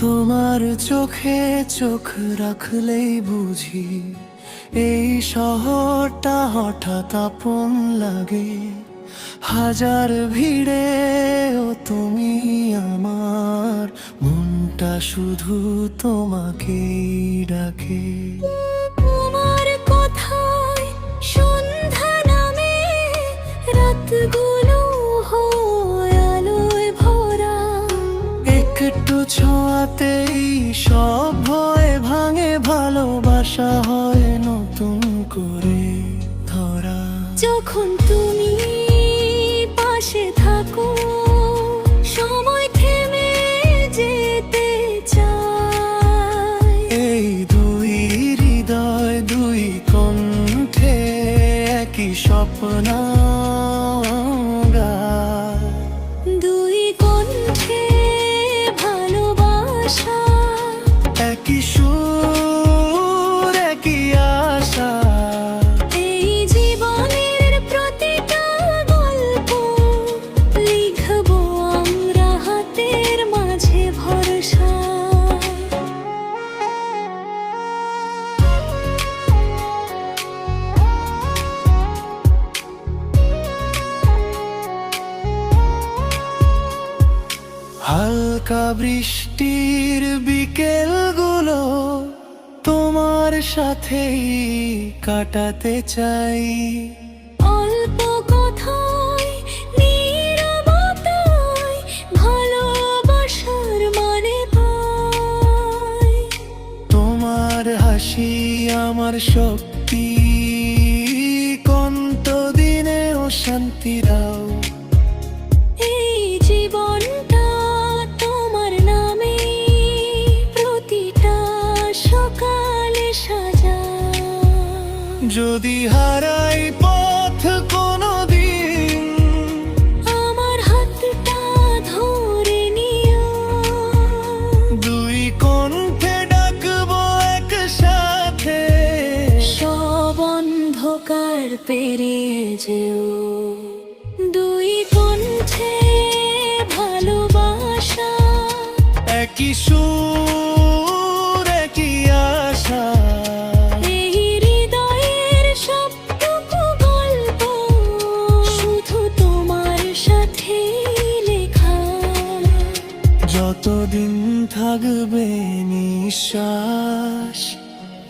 তোমার চোখে চোখ রাখলেই বুঝি এই শহরটা হঠাৎ আপন লাগে। হাজার ভিড়ে ও তুমি আমার মনটা শুধু তোমাকেই ডাকে। তোমার কথায় সন্ধ্যা নামে, রাতগুলো হয় আলোয় ভরা। একটু ছোঁয়াতেই সব ভয় ভাঙে, ভালোবাসা হয় নতুন করে ধরা। যখন তুমি পাশে থাকো, সময় থেমে যেতে চায়। এই দুই হৃদয় দুই কণ্ঠে একই স্বপ্ন গায়। দুই কণ্ঠে ভালোবাসা, একই সুর একই আশা। এই জীবনের প্রতিটা গল্প লিখবো আমরা হাতের মাঝে ভরসা। হালকা বৃষ্টির বিকেলগুলো তোমার সাথেই কাটাতে চাই। অল্প কথায় নীরবতায় ভালোবাসার মানে পাই। তোমার হাসি আমার শক্তি, কন্ত দিনেও শান্তি দাও। এই জীবনটা তোমার নামে, প্রতিটা সকালে সাজা। যদি হারাই পথ কোনোদিন, আমার হাতটা ধরে নিও। দুই কণ্ঠে ডাকবো একসাথে। সব অন্ধকার পেরিয়ে যেও, দুই কণ্ঠে ভালোবাসা। একই সুর একই আশা। এই হৃদয়ের সবটুকু গল্প শুধু তোমার সাথে লেখা। যতদিন থাকবে নিঃশ্বাস,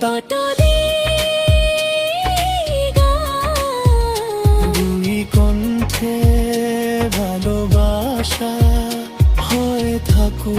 ততদিন গান। দুই কণ্ঠে ভালোবাসা হয়ে থাকো।